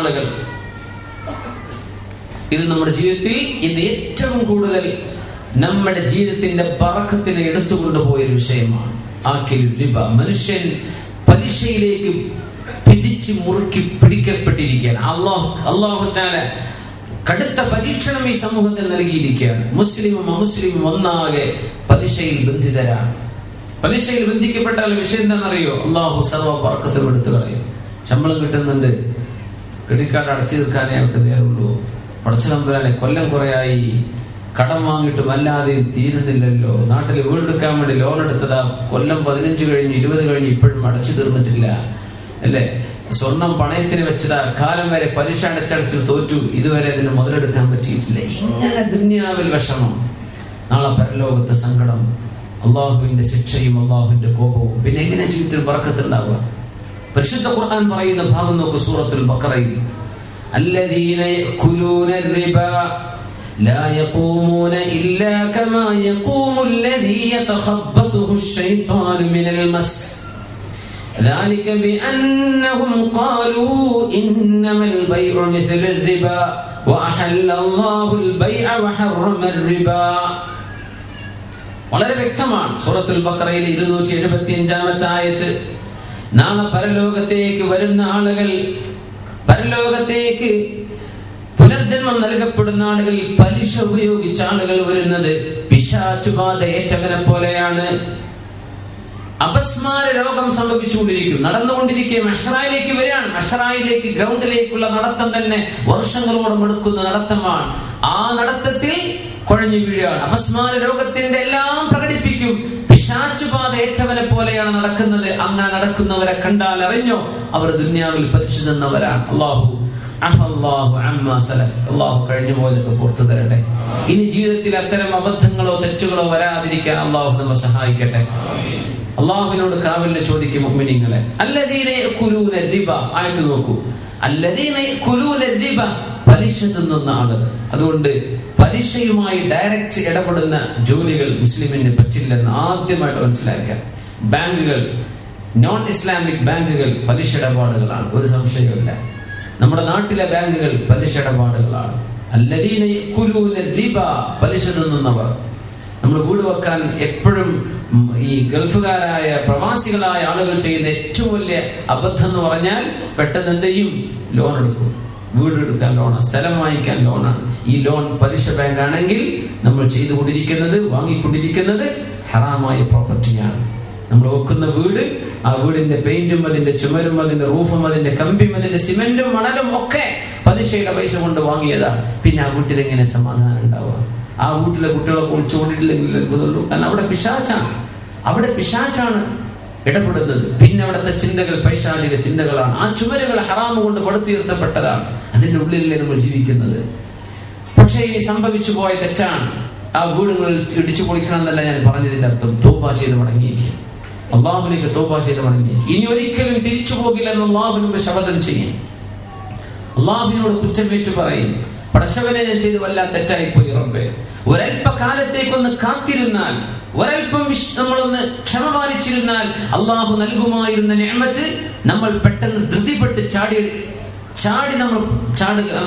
ആളുകൾ. ഇത് നമ്മുടെ ജീവിതത്തിൽ ഇത് ഏറ്റവും കൂടുതൽ നമ്മുടെ ജീവിതത്തിന്റെ ബറക്കത്തിനെ എടുത്തുകൊണ്ടുപോയൊരു വിഷയമാണ്. ആക്കിൽ റിബ. മനുഷ്യൻ പലിശയിലേക്ക് പിടിച്ച് മുറുക്കി പിടിക്കപ്പെട്ടിരിക്കുകയാണ്. അല്ലാഹു തആല കടുത്ത പരീക്ഷണം ഈ സമൂഹത്തിൽ നൽകിയിരിക്കുകയാണ്. മുസ്ലിമും അമുസ്ലിമും ഒന്നാകെ പലിശയിൽ ബന്ധിതരാണ്. പലിശയിൽ ബന്ധിക്കപ്പെട്ടാൽ വിഷയം എന്താണെന്നറിയോ? അല്ലാഹു സർവ്വ ബറക്കത്തും എടുത്തു കളയും. ശമ്പളം കിട്ടുന്നുണ്ട്, ക്രെഡിറ്റ് കാർഡ് അടച്ചു തീർക്കാനേ അവർക്ക് നേരുള്ളൂ. പടച്ചതമ്പുരാനെ കൊല്ലം കുറയായി കടം വാങ്ങിയിട്ടും അല്ലാതെ തീരുന്നില്ലല്ലോ. നാട്ടിൽ വീടെടുക്കാൻ വേണ്ടി ലോൺ എടുത്തതാ, കൊല്ലം 15 കഴിഞ്ഞു 20 കഴിഞ്ഞു ഇപ്പോഴും അടച്ചു തീർന്നിട്ടില്ല അല്ലേ. സ്വർണം പണയത്തിന് വെച്ചതാ, കാലം വരെ പലിശ അടച്ചടച്ച് തോറ്റു, ഇതുവരെ അതിന് മുതലെടുക്കാൻ പറ്റിയിട്ടില്ല. ഇങ്ങനെ ദുനിയാവിൽ വിഷമം, നാളെ പരലോകത്തെ സങ്കടം, അള്ളാഹുവിന്റെ ശിക്ഷയും അള്ളാഹുവിന്റെ കോപവും. പിന്നെ എങ്ങനെ ജീവിതത്തിൽ ബറക്കത്തുണ്ടാവുക? പരിശുദ്ധ ഖുർആൻ പറയുന്ന ഭാഗം നോക്ക്, സൂറത്തുൽ ബഖറയിൽ الذين يأكلون الربا لا يقومون إلا كما يقوم الذي يتخبطه الشيطان من المس ذلك بأنهم قالوا إنما البيع مثل الربا وأحل الله البيع وحرم الربا. വളരെ വ്യക്തമാണ് സൂറത്തുൽ ബഖറയിലെ 275-ാമത്തെ ആയത്ത്. നാളെ പരലോകത്തേക്ക് വരുന്ന ആളുകൾ, പരലോകത്തേക്ക് പുനർജന്മം നൽകപ്പെടുന്ന ആളുകൾ, പലിശ ഉപയോഗിച്ച ആളുകൾ വരുന്നത് പിശാചുബാധ ഏറ്റവനെ പോലെയാണ്. അപസ്മാര രോഗം സംഭവിച്ചുകൊണ്ടിരിക്കും, നടന്നുകൊണ്ടിരിക്കുകയും മഹ്ശറയിലേക്ക് വരികയാണ്. മഹ്ശറയിലേക്ക്, ഗ്രൗണ്ടിലേക്കുള്ള നടത്തം തന്നെ വർഷങ്ങളോളം എടുക്കുന്ന നടത്തമാണ്. ആ നടത്തത്തിൽ കുഴഞ്ഞു വീഴുകയാണ്. അപസ്മാര രോഗത്തിന്റെ എല്ലാം പ്രകടിപ്പിക്കും. പിശാചുബാധ ഏറ്റവനെ പോലെയാണ് നടക്കുന്നത്. അങ്ങനെ നടക്കുന്നവരെ കണ്ടാൽ അറിഞ്ഞോ, അവർ ദുനിയാവിൽ പരിശുദ്ധന്നവരാണ്. അല്ലാഹു കഴിഞ്ഞു പോയതൊക്കെ പുറത്തു തരട്ടെ. ഇനി ജീവിതത്തിൽ അത്തരം അബദ്ധങ്ങളോ തെറ്റുകളോ വരാതിരിക്കാൻ അല്ലാഹു നമ്മെ സഹായിക്കട്ടെ. അല്ലാഹുവിനോട് കാവലിന് ചോദിക്കും മുഅ്മിനീങ്ങളെ. അല്ലദീന യഅകുലൂന റിബ. ആയത്ത് നോക്കൂ, അല്ലദീന യഅകുലൂന റിബ, പലിശ തിന്നുന്ന ആളുകൾ. അതുകൊണ്ട് പലിശയുമായി ഡയറക്റ്റ് ഇടപെടുന്ന ജോലികൾ മുസ്ലിമിന് പറ്റില്ലെന്ന് ആദ്യമായിട്ട് മനസ്സിലാക്കുക. ബാങ്കുകൾ, നോൺ ഇസ്ലാമിക് ബാങ്കുകൾ പലിശ ഇടപാടുകളാണ്, ഒരു സംശയവുമില്ല. നമ്മുടെ നാട്ടിലെ ബാങ്കുകൾ പലിശ ഇടപാടുകളാണ്. അല്ലദീന യഅകുലൂന റിബ, പലിശ തിന്നുന്നവർ. നമ്മൾ വീട് വെക്കാൻ എപ്പോഴും ഈ ഗൾഫുകാരായ പ്രവാസികളായ ആളുകൾ ചെയ്യുന്ന ഏറ്റവും വലിയ അബദ്ധം എന്ന് പറഞ്ഞാൽ, പെട്ടെന്ന് എന്ത് ചെയ്യും? ലോൺ എടുക്കും. വീട് എടുക്കാൻ ലോണാണ്, സ്ഥലം വാങ്ങിക്കാൻ ലോണാണ്. ഈ ലോൺ പലിശ ബാങ്ക് ആണെങ്കിൽ നമ്മൾ ചെയ്തുകൊണ്ടിരിക്കുന്നത്, വാങ്ങിക്കൊണ്ടിരിക്കുന്നത് ഹറാമായ പ്രോപ്പർട്ടിയാണ്. നമ്മൾ വെക്കുന്ന വീട്, ആ വീടിന്റെ പെയിന്റും അതിന്റെ ചുമരും അതിന്റെ റൂഫും അതിന്റെ കമ്പിയും അതിന്റെ സിമെന്റും മണലും ഒക്കെ പലിശയുടെ പൈസ കൊണ്ട് വാങ്ങിയതാണ്. പിന്നെ ആ വീട്ടിൽ എങ്ങനെ സമാധാനം ഉണ്ടാവുക? ആ വീട്ടിലെ കുട്ടികളൊക്കെ ഒളിച്ചുകൊണ്ടിട്ടില്ലെങ്കിൽ അത്ഭുതമുള്ളൂ. കാരണം അവിടെ പിശാചാണ് ഇടപെടുന്നത്. പിന്നെ അവിടുത്തെ ചിന്തകൾ പൈശാചിക ചിന്തകളാണ്. ആ ചുമരുകൾ ഹറാമ് കൊണ്ട് പടുത്തുയർത്തപ്പെട്ടതാണ്. അതിന്റെ ഉള്ളിലല്ലേ നമ്മൾ ജീവിക്കുന്നത്. പക്ഷേ ഈ സംഭവിച്ചു പോയ തെറ്റാണ്. ആ വീടുകൾ ഇടിച്ചു പൊളിക്കണം എന്നല്ല ഞാൻ പറഞ്ഞതിന്റെ അർത്ഥം. തൗബ ചെയ്ത് മടങ്ങിയിരിക്കും, അള്ളാഹുവിലേക്ക് തൗബ ചെയ്ത് മടങ്ങി. ഇനി ഒരിക്കലും തിരിച്ചു പോകില്ലെന്ന് അള്ളാഹുവിനോട് ശപഥം ചെയ്യും. അള്ളാഹുവിനോട് കുറ്റമേറ്റു പറയും, പടച്ചവനെ ഞാൻ ചെയ്ത് വല്ലാതെ തെറ്റായിപ്പോയി റബ്ബേ. ഒരൽപ്പകാലത്തേക്കൊന്ന് കാത്തിരുന്നാൽ, ഒരൽപ്പം നമ്മളൊന്ന് ക്ഷമ പാലിച്ചിരുന്നാൽ അള്ളാഹു നൽകുമായിരുന്ന നിഅമത്ത് നമ്മൾ പെട്ടെന്ന് ധൃതിപ്പെട്ട് ചാടി നമ്മൾ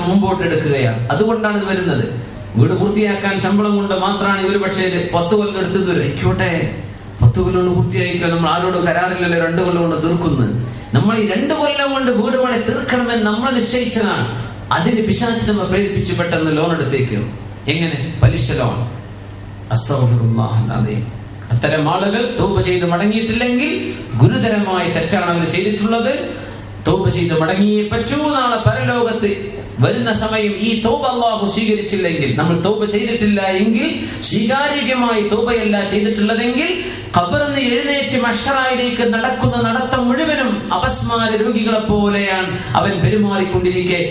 മുമ്പോട്ട് എടുക്കുകയാണ്. അതുകൊണ്ടാണ് ഇത് വരുന്നത്. വീട് പൂർത്തിയാക്കാൻ ശമ്പളം കൊണ്ട് മാത്രമാണ് ഒരു പക്ഷേ 10 കൊല്ലം എടുത്തത്. ആയിക്കോട്ടെ, 10 കൊല്ലം കൊണ്ട് പൂർത്തിയായിക്കോ. നമ്മൾ ആരോട് കരാറില്ലല്ലോ 2 കൊല്ലം കൊണ്ട് തീർക്കുന്നത്. നമ്മൾ ഈ 2 കൊല്ലം കൊണ്ട് വീട് പണി തീർക്കണമെന്ന് നമ്മൾ നിശ്ചയിച്ചതാണ്. അതിന് പിശാച് നമ്മെ പ്രേരിപ്പിച്ച് പെട്ടെന്ന് ലോൺ എടുത്തേക്ക്. എങ്ങനെ? പലിശ ലോൺ. അസ്തഗ്ഫിറുല്ലാഹ്. അത്തരം ആളുകൾ തൗബ ചെയ്ത് മടങ്ങിയിട്ടില്ലെങ്കിൽ ഗുരുതരമായ തെറ്റാണ് അവർ ചെയ്തിട്ടുള്ളത്. തൗബ ചെയ്ത് മടങ്ങിയേ പറ്റൂ. നാളെ പരലോകത്ത് വരുന്ന സമയം ഈ തൗബ അല്ലാഹു സ്വീകരിച്ചില്ലെങ്കിൽ, നമ്മൾ തൗബ ചെയ്തിട്ടില്ല എങ്കിൽ, സ്വീകാര്യമായി തൗബയല്ല ചെയ്തിട്ടുള്ളതെങ്കിൽ, ഖബറിൽ നിന്ന് എഴുന്നേറ്റ് മഹ്ശറയിലേക്ക് നടക്കുന്ന നടത്തം മുഴുവനും അപസ്മാര രോഗികളെ പോലെയാണ് അവൻ പെരുമാറിക്കൊണ്ടിരിക്കെ.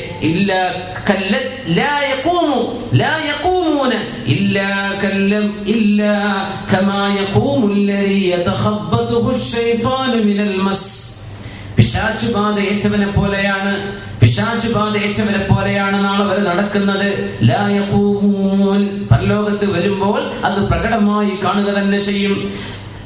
പിശാചുബാധ ഏറ്റവനെ പോലെയാണ്, പിശാചുബാധ ഏറ്റവനെ പോലെയാണ് നാളെ അവർ നടക്കുന്നത്. ലാ യഖൂമൂൻ. പരലോകത്ത് വരുമ്പോൾ അത് പ്രകടമായി കാണുക തന്നെ ചെയ്യും.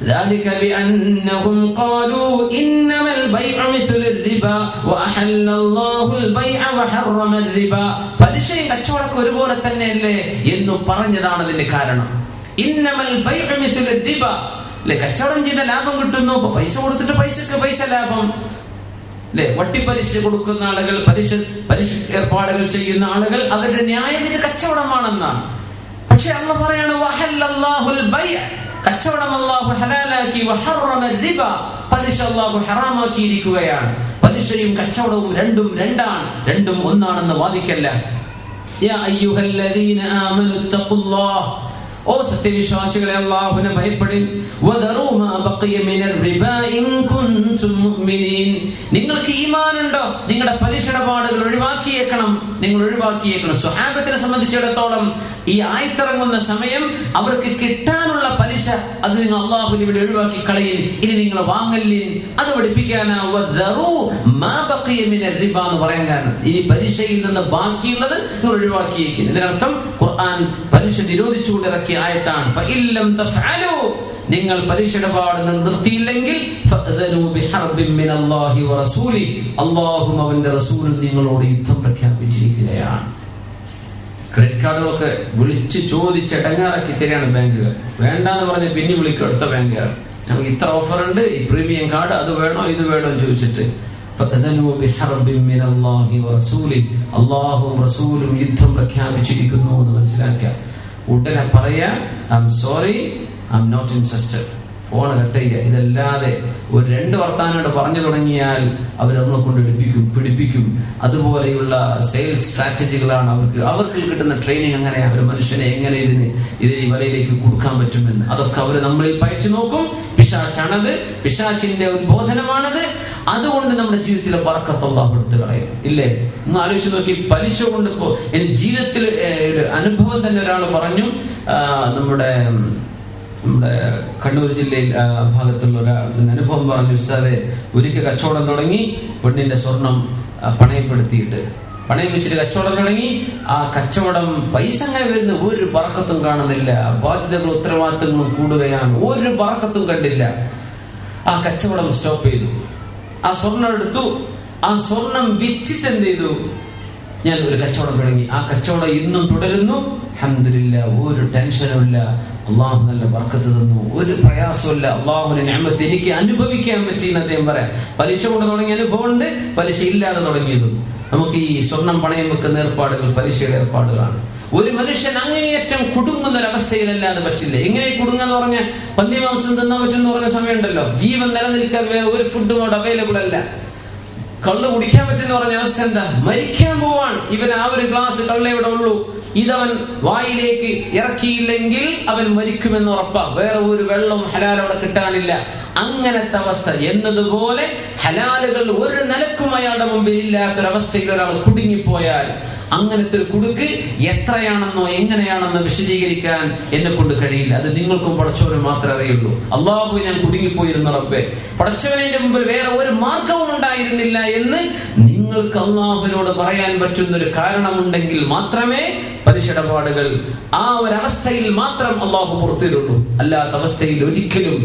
ذلك بأنهم قالوا إنما البيع مثل الربا وأحل الله البيع وحرم الربا. പലിശയും കച്ചവടവും ഒരുപോലെ തന്നെയല്ലേ എന്ന് പറഞ്ഞതാണ് അതിന്റെ കാരണം. ഇന്നമൽ ബൈഉ മിസ്ലു റിബ, കച്ചവടം ചെയ്ത ലാഭം കിട്ടുന്നു, പൈസ കൊടുത്തിട്ട് പൈസക്ക് പൈസ ലാഭം. വട്ടിപ്പലിശ കൊടുക്കുന്ന ആളുകൾ, പലിശ ഏർപ്പാടുകൾ ചെയ്യുന്ന ആളുകൾ, അവരുടെ ന്യായം ഇത് കച്ചവടമാണെന്നാണ്. പക്ഷെ അല്ലാഹു പറയാണ് വഹല്ലല്ലാഹുൽ ബൈഅ, കച്ചവടം അല്ലാഹു ഹലാലാക്കി, വഹറമ റിബ, പലിശ അല്ലാഹു ഹറാമാക്കിയിരിക്കുകയാണ്. പലിശയും കച്ചവടവും രണ്ടും രണ്ടാണ്, രണ്ടും ഒന്നാണെന്ന് വാദിക്കല്ല. യാ അയ്യുഹല്ലദീന ആമനു തഖുല്ലാഹ്, ഓ സത്യവിശ്വാസികളെ അല്ലാഹുവിനെ ഭയപ്പെടുവിൻ. വദറൂ മാ ബഖിയ മിനർ റിബാ ഇൻ കുൻതും മുഅ്മിനീൻ, നിങ്ങൾക്ക് ഈമാൻ ഉണ്ടോ നിങ്ങളുടെ പലിശ ഇടപാടുകൾ ഒഴിവാക്കിയേക്കണം, നിങ്ങൾ ഒഴിവാക്കിയേക്കണം. സ്വഹാബത്തിനെ സംബന്ധിച്ചിടത്തോളം ഈ ആയത്തിറങ്ങുന്ന സമയം അവർക്ക് കിട്ടാനുള്ള പലിശ അത് നിങ്ങൾ അല്ലാഹുവിന് വേണ്ടി ഒഴിവാക്കി കളയിൻ, ഇനി നിങ്ങൾ വാങ്ങലിൻ, അത് പഠിപ്പിക്കാനാ വദറൂ മാ ബഖിയ മിനർ റിബ എന്ന് പറയാൻ കാരണം. ഇനി പലിശയിൽ നിന്ന് ബാക്കിയുള്ളത് നിങ്ങൾ ഒഴിവാക്കിയേക്കും. ഇതിനർത്ഥം ഖുർആൻ പലിശ നിരോധിച്ചുകൊണ്ട് ഇറക്കിയ ആയത്താണ്. ഫഇല്ലം തഫഅലു, നിങ്ങൾ പലിശ ഇടപാട് നിർത്തിയില്ലെങ്കിൽ ഫഅദനു ബിഹർബിൻ മിനല്ലാഹി വറസൂലി, അല്ലാഹുവും അവന്റെ റസൂലും നിങ്ങളോട് യുദ്ധം പ്രഖ്യാപിച്ചിരിക്കുകയാണ്. ക്രെഡിറ്റ് കാർഡുകളൊക്കെ വിളിച്ച് ചോദിച്ച് ഇടങ്ങാറാക്കി തരികയാണ് ബാങ്കുകൾ. വേണ്ടാന്ന് പറഞ്ഞ് പിന്നെ വിളിക്കും അടുത്ത ബാങ്കുകാർ, നമുക്ക് ഇത്ര ഓഫർ ഉണ്ട്, ഈ പ്രീമിയം കാർഡ് അത് വേണോ ഇത് വേണോ എന്ന് ചോദിച്ചിട്ട്. ഫഅദനു ബിഹർബിൻ മിനല്ലാഹി വറസൂലി, അല്ലാഹുവും റസൂലും യുദ്ധം പ്രഖ്യാപിച്ചിരിക്കുന്നു എന്ന് മനസ്സിലാക്കുക. ഉടനെ പറയാ I am sorry, I am not interested, phone cut ചെയ്യുക. ഇതല്ലാതെ ഒരു 2 വർത്താനോട് പറഞ്ഞു തുടങ്ങിയാൽ അവർ നമ്മളെ കൊണ്ട് പിടിപ്പിക്കും. അതുപോലെയുള്ള സെയിൽസ് സ്ട്രാറ്റജികളാണ് അവർക്ക് കിട്ടുന്ന ട്രെയിനിങ്. അങ്ങനെ അവർ മനുഷ്യനെ എങ്ങനെ ഇതിന് ഈ വലയിലേക്ക് കൊടുക്കാൻ പറ്റുമെന്ന് അതൊക്കെ അവർ നമ്മളിൽ പയച്ചു നോക്കും. പിശാചാണത്, പിശാചിന്റെ ഉത്ബോധനമാണത്. അതുകൊണ്ട് നമ്മുടെ ജീവിതത്തിലെ ബർക്കത്ത് അല്ലാഹു എടുത്തു കളയും. ഇല്ലേ, ഒന്ന് ആലോചിച്ച് നോക്കി. പലിശ കൊണ്ട് ഇപ്പോ എനിക്ക് ജീവിതത്തിൽ ഒരു അനുഭവം തന്നെ ഒരാൾ പറഞ്ഞു. നമ്മുടെ കണ്ണൂർ ജില്ലയിൽ ഭാഗത്തുള്ള ഒരാൾ അനുഭവം പറഞ്ഞു. ഉസ്താദെ, ഒരിക്കൽ കച്ചവടം തുടങ്ങി, പെണ്ണിന്റെ സ്വർണം പണയപ്പെടുത്തിയിട്ട് പണയം വെച്ചിട്ട് കച്ചവടം തുടങ്ങി. ആ കച്ചവടം പൈസ അങ്ങനെ വരുന്ന ഒരു ബർക്കത്തും കാണുന്നില്ല, ബാധ്യതകളും ഉത്തരവാദിത്തങ്ങളും കൂടുകയാണ്, ഒരു ബർക്കത്തും കണ്ടില്ല. ആ കച്ചവടം സ്റ്റോപ്പ് ചെയ്തു. ആ സ്വർണം എടുത്തു. ആ സ്വർണം വിറ്റിട്ട് എന്ത് ചെയ്തു, ഞാൻ ഒരു കച്ചവടം തുടങ്ങി. ആ കച്ചവടം ഇന്നും തുടരുന്നു. അൽഹംദുലില്ലാഹ്, ഒരു ടെൻഷനും ഇല്ല. അള്ളാഹു നല്ല ബർക്കത്ത് തന്നു, ഒരു പ്രയാസമില്ല. അള്ളാഹുവിന്റെ നിഅമത്ത് എനിക്ക് അനുഭവിക്കാൻ പറ്റി എന്ന് അദ്ദേഹം പറയാം. പലിശ കൊണ്ട് തുടങ്ങിയ അനുഭവം ഉണ്ട്, പലിശ ഇല്ലാതെ തുടങ്ങിയതും. നമുക്ക് ഈ സ്വർണം പണയം വെക്കുന്ന ഏർപ്പാടുകൾ പലിശയുടെ ഏർപ്പാടുകളാണ്. ഒരു മനുഷ്യൻ അങ്ങേയറ്റം കുടുങ്ങുന്ന ഒരവസ്ഥയിലല്ലാതെ പറ്റില്ല. എങ്ങനെ കുടുങ്ങുന്ന പറഞ്ഞ പന്നിമാംസം തിന്നാൻ പറ്റുമെന്ന് പറഞ്ഞ സമയമുണ്ടല്ലോ. ജീവൻ നിലനിൽക്കാൻ വേറെ ഒരു ഫുഡും അവിടെ അവൈലബിൾ അല്ല. കള്ള് കുടിക്കാൻ പറ്റുന്ന പറഞ്ഞ അവസ്ഥ എന്താ? മരിക്കാൻ പോവാണ് ഇവൻ. ആ ഒരു ഗ്ലാസ് കള്ളേ ഇവിടെ ഉള്ളൂ, ഇതവൻ വായിലേക്ക് ഇറക്കിയില്ലെങ്കിൽ അവൻ മരിക്കുമെന്ന് ഉറപ്പാ. വേറെ ഒരു വെള്ളവും ഹലാൽ അവിടെ കിട്ടാനില്ല. അങ്ങനത്തെ അവസ്ഥ എന്നതുപോലെ ഹലാലുകൾ ഒരു നിലക്കും അയാളുടെ മുമ്പിൽ ഇല്ലാത്തൊരവസ്ഥയിൽ ഒരാൾ കുടുങ്ങിപ്പോയാൽ, അങ്ങനത്തെ ഒരു കുടുക്ക് എത്രയാണെന്നോ എങ്ങനെയാണെന്നോ വിശദീകരിക്കാൻ എന്നെ കൊണ്ട് കഴിയില്ല. അത് നിങ്ങൾക്കും പടച്ചവനും മാത്രമേ അറിയുള്ളൂ. അള്ളാഹു, ഞാൻ കുടുങ്ങിപ്പോയിരുന്ന റബ്ബേ, പടച്ചവന്റെ മുമ്പിൽ വേറെ ഒരു മാർഗവും ഉണ്ടായിരുന്നില്ല എന്ന് നിങ്ങൾക്ക് അള്ളാഹുവിനോട് പറയാൻ പറ്റുന്നൊരു കാരണമുണ്ടെങ്കിൽ മാത്രമേ പലിശ ഇടപാടുകൾ ആ ഒരവസ്ഥയിൽ മാത്രം അള്ളാഹു പുറത്തിടുള്ളൂ. അല്ലാത്ത അവസ്ഥയിൽ ഒരിക്കലും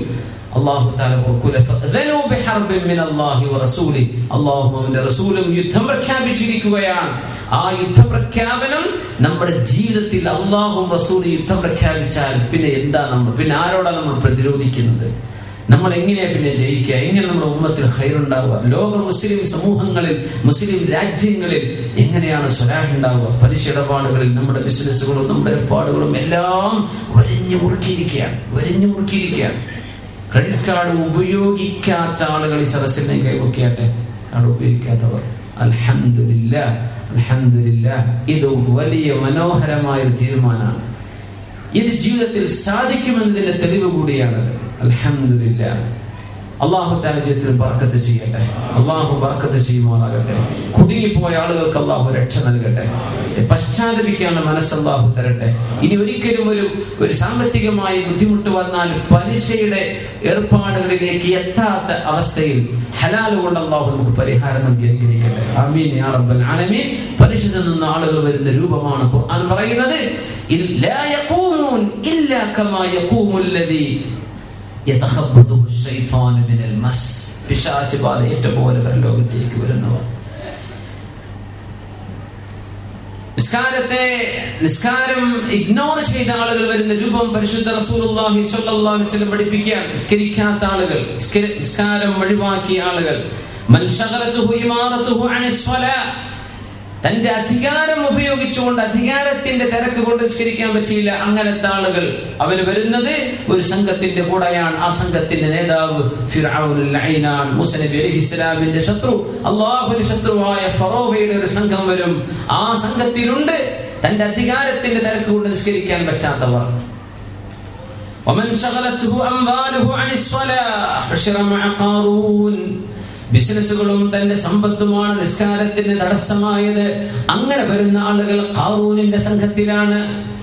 അല്ലാഹു തആല ഓർക്കൂല. ഫഅദനു ബിഹർബിൻ മിനല്ലാഹി വറസൂലി, അല്ലാഹുവും അവന്റെ റസൂലും യുദ്ധം പ്രഖ്യാപിച്ചിരിക്കുകയാണ്. ആ യുദ്ധ പ്രഖ്യാപനം നമ്മുടെ ജീവിതത്തിൽ അല്ലാഹുവും റസൂലും യുദ്ധം പ്രഖ്യാപിച്ചാൽ പിന്നെ ആരോടാണ് നമ്മൾ പ്രതിരോധിക്കുന്നത്? നമ്മൾ എങ്ങനെയാ പിന്നെ ജയിക്കുക? എങ്ങനെ നമ്മുടെ ഉമ്മത്തിൽ ഖൈറുണ്ടാവുക? ലോക മുസ്ലിം സമൂഹങ്ങളിൽ, മുസ്ലിം രാജ്യങ്ങളിൽ എങ്ങനെയാണ് സ്വലാഹ് ഉണ്ടാവുക? പലിശ ഇടപാടുകളിൽ നമ്മുടെ ബിസിനസ്സുകളും നമ്മുടെ ഏർപ്പാടുകളും എല്ലാം വരിഞ്ഞു മുറുക്കിയിരിക്കുകയാണ്. ക്രെഡിറ്റ് കാർഡ് ഉപയോഗിക്കാത്ത ആളുകൾ ഈ സദസ്സിൽ കൈവയ്ക്കട്ടെ. കാർഡ് ഉപയോഗിക്കാത്തവർ അൽഹംദുലില്ലാഹ്, ഇത് വലിയ മനോഹരമായ തീരുമാനമാണ്. ഇത് ജീവിതത്തിൽ സാധിക്കുമെന്നതിന്റെ തെളിവ് കൂടിയാണ്. അൽഹംദുലില്ലാഹ്. അല്ലാഹു തആല ജീവിതത്തിൽ ബർക്കത്ത് ചെയ്യട്ടെ. അല്ലാഹു ബർക്കത്ത് ചെയ്യുമാറാകട്ടെ. കുടുങ്ങിപ്പോയ ആളുകൾക്ക് അല്ലാഹു രക്ഷ നൽകട്ടെ. പശ്ചാത്തപിക്കാനുള്ള മനസ്സ് അല്ലാഹു തരട്ടെ. ഇനി ഒരിക്കലും ഒരു സാമ്പത്തികമായ ബുദ്ധിമുട്ട് വന്നാൽ പലിശയുടെ ഏർപ്പാടുകളിലേക്ക് എത്താത്ത അവസ്ഥയിൽ ഹലാൽ കൊണ്ട് അല്ലാഹു നമുക്ക് പരിഹാരം നൽകി അനുഗ്രഹിക്കട്ടെ. ആമീൻ യാ റബ്ബൽ ആലമീൻ. പലിശയിൽ നിന്ന് ആളുകൾ വരുന്ന രൂപമാണ് ഖുർആൻ പറയുന്നത്. ലാ യഖൂമൂൻ ഇല്ലാ കമാ യഖൂമുൽ ലദീ യതഖബ്ബതുഹു ശൈത്വാനു മിനൽ മസ്, പിശാച് ബാധയേറ്റ പോലെ പരലോകത്തേക്ക് വരുന്നവർ. നിസ്കാരം ഇഗ്നോർ ചെയ്ത ആളുകൾ വരുന്ന രൂപം പരിശുദ്ധ റസൂലുള്ളാഹി സ്വല്ലല്ലാഹു അലൈഹി വസല്ലം പഠിപ്പിക്കുകയാണ്. നിസ്കരിക്കാത്ത ആളുകൾ, നിസ്കാരം ഒഴിവാക്കിയ ആളുകൾ, മൻ ശഗലതുഹു ഇമാറതുഹു അനിസ് സ്വലാ, തന്റെ അധികാരം ഉപയോഗിച്ചുകൊണ്ട് അധികാരത്തിന്റെ തിരക്ക് കൊണ്ട് നിസ്കരിക്കാൻ പറ്റിയില്ല, അങ്ങനത്തെ ആളുകൾ അവര് വരുന്നത് ഒരു സംഘത്തിന്റെ കൂടെയാണ്. ആ സംഘത്തിന്റെ നേതാവ് ഫിർഔനുൽ ലഈനാൻ, മൂസ നബി അലൈഹിസ്സലാമിന്റെ ശത്രു, അല്ലാഹുവിന്റെ ശത്രുവായ ഫറോവയുടെ ഒരു സംഘം വരും. ആ സംഘത്തിലുണ്ട് തന്റെ അധികാരത്തിന്റെ തിരക്ക് കൊണ്ട് നിസ്കരിക്കാൻ പറ്റാത്തവർ. വമൻ ശഗലതുഹു അംവാലുഹു അനിസ് സ്വലാ ഫശറ മഅ ഖാറൂൻ, ബിസിനസ്സുകളും തന്റെ സമ്പത്തുമാണ് നിസ്കാരത്തിന് തടസ്സമായത്. അങ്ങനെ വരുന്ന ആളുകൾ ഖാറൂനിന്റെ സംഘത്തിലാണ്.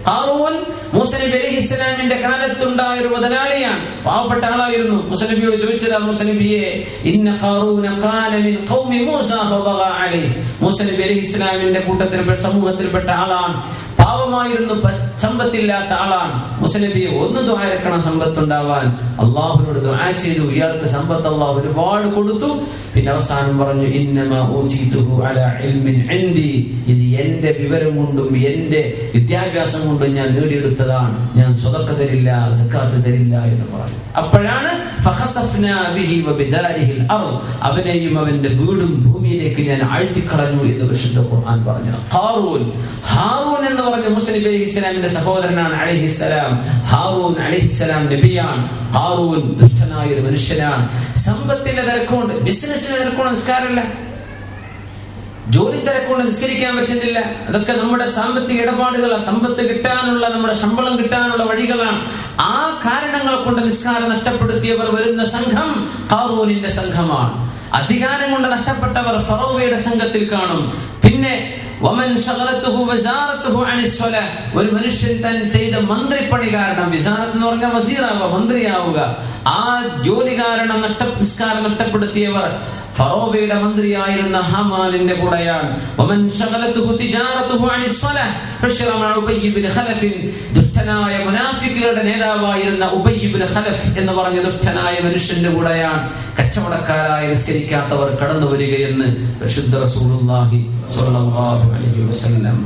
ഖാറൂൻ മൂസ നബി അലൈഹിസ്സലാമിന്റെ കാലത്തുണ്ടായ ഒരു മുതലാളിയാണ്, പാവപ്പെട്ട ആളായിരുന്നു. മൂസ നബിയോട് ചോദിച്ചതാ, മൂസ നബിയെ, ഇന്ന ഖാറൂന ഖാന മിൻ ഖൗമി മൂസ ഫബഗ അലൈഹി, മൂസ നബി അലൈഹിസ്സലാമിന്റെ കൂട്ടത്തിൽപ്പെട്ട സമൂഹത്തിൽപ്പെട്ട ആളാണ്, പാവമായിരുന്നു, സമ്പത്തില്ലാത്ത ആളാണ്. മൂസ നബിയെ ഒന്ന് ദുആ ഇറക്കണം സമ്പത്തുണ്ടാവാൻ. അല്ലാഹുവിനോട് ദുആ ചെയ്തു, ഇയാൾക്ക് സമ്പത്ത് അല്ലാഹു ഒരുപാട് കൊടുത്തു. പിന്നെ അവസാനം പറഞ്ഞു, ഇന്നമാ ഊതീതുഹു അലാ ഇൽമിൻ ഇൻദി, ഇത് എന്റെ വിവരം കൊണ്ടും എന്റെ വിദ്യാഭ്യാസം കൊണ്ടും ഞാൻ നേടിയെടുത്തതാണ്, ഞാൻ സ്വതക്ക തരില്ല, സക്കാത്ത് തരില്ല എന്ന് പറഞ്ഞു. അപ്പോഴാണ് ഫഖസഫ്നാ ബിഹി വബിദാരിഹിൽ അർദ്, അവനെയും അവന്റെ വീടും ഭൂമിയിലേക്ക് ഞാൻ ആഴ്ത്തിക്കളഞ്ഞു എന്ന് വിശുദ്ധ ഖുർആൻ പറഞ്ഞു. ഖാറൂൻ, ഹാറൂൻ എന്ന് പറഞ്ഞ മൂസ നബി അലൈഹിസ്സലാമിന്റെ സഹോദരനാണ് അലൈഹിസ്സലാം. ഹാറൂൻ അലൈഹിസ്സലാം നബിയാണ്. ഖാറൂൻ ദുഷ്ടനായ ഒരു മനുഷ്യനാണ്. സമ്പത്തിന്റെ തിരക്കുകൊണ്ട്, ബിസിനസ്സിന്റെ തിരക്കുകൊണ്ട് നിസ്കാരമില്ല, ജോലി തിരക്കുകൊണ്ട് നിസ്കരിക്കാൻ പറ്റുന്നില്ല. അതൊക്കെ നമ്മുടെ സാമ്പത്തിക ഇടപാടുകളാണ്, സമ്പത്ത് കിട്ടാനുള്ള, നമ്മുടെ ശമ്പളം കിട്ടാനുള്ള വഴികളാണ്. ആ കാരണങ്ങൾ കൊണ്ട് നിസ്കാരം നഷ്ടപ്പെടുത്തിയവർ വരുന്ന സംഘം ഖാറൂനിന്റെ സംഘമാണ്. അധികാരം കൊണ്ട് നഷ്ടപ്പെട്ടവർ ഫറോവയുടെ സംഘത്തിൽ കാണും. പിന്നെ വമൻ ശഗലതുഹു വസാറതുഹു അനിസ് സ്വലാ, ഒരു മനുഷ്യൻ താൻ ചെയ്ത മന്ത്രിപ്പണി കാരണം, വിസാറത്ത് എന്ന് പറഞ്ഞാൽ വസീറാവുക, മന്ത്രിയാവുക, ആ ജോലി കാരണം നിസ്കാരം നഷ്ടപ്പെടുത്തിയവർ ഫറോവയുടെ മന്ത്രിയായിരുന്ന ഹാമാനിന്റെ കൂടെയാണ്. വമൻ ശഗലതുഹു തിജാറതുഹു അനിസ് സ്വലാ ഫശറ മഅ ഉബയ്യ് ഇബ്നു ഖലഫ്, ദുഷ്ടനായ മുനാഫിക്കുകളുടെ നേതാവായിരുന്ന ഉബയ്യ് ഇബ്നു ഖലഫ് എന്ന് പറഞ്ഞ ദുഷ്ടനായ മനുഷ്യന്റെ കൂടെയാണ് കച്ചവടക്കാരായ നിസ്കരിക്കാത്തവർ കടന്നു വരികയെന്ന് പരിശുദ്ധ റസൂലുള്ളാഹി സ്വല്ലല്ലാഹു അലൈഹി വസല്ലം.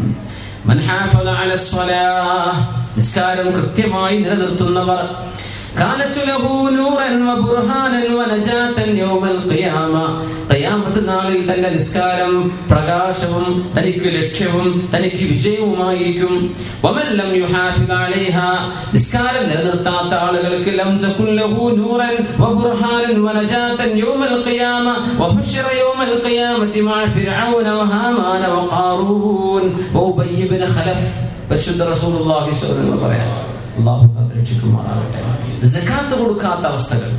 മൻ ഹാഫള അല സ്വലാഹ്, നിസ്കാരം കൃത്യമായി നിലനിർത്തുന്നവർ, കാനതു ലഹു നൂറൻ വബുർഹാനൻ വനജാതൻ യൗമൽ ഖിയാമ, ഖിയാമത്ത് നാളിൽ തന്റെ നിസ്കാരം പ്രകാശവും തനിക്ക് ലക്ഷ്യവും തനിക്ക് വിജയവുമായിരിക്കും. വമൻ ലം യുഹാഫിദ് അലൈഹാ, നിസ്കാരം നിലനിർത്താത്ത ആളുകൾക്ക് ലം തകുൻ ലഹു നൂറൻ വബുർഹാനൻ വനജാതൻ യൗമൽ ഖിയാമ വഹുശറ യൗമൽ ഖിയാമത്തി മഅ ഫിർഔന വഹാമാന വഖാറൂൻ വഉബയ്യ് ഇബ്നു ഖലഫ്. പരിശുദ്ധ റസൂലുള്ളാഹി സ്വല്ലല്ലാഹു അലൈഹി വസല്ലം പറയാം, അല്ലാഹു കാത്ത് രക്ഷിക്കുമാറാകട്ടെ. സകാത്ത് കൊടുക്കാത്ത അവസ്ഥകൾ,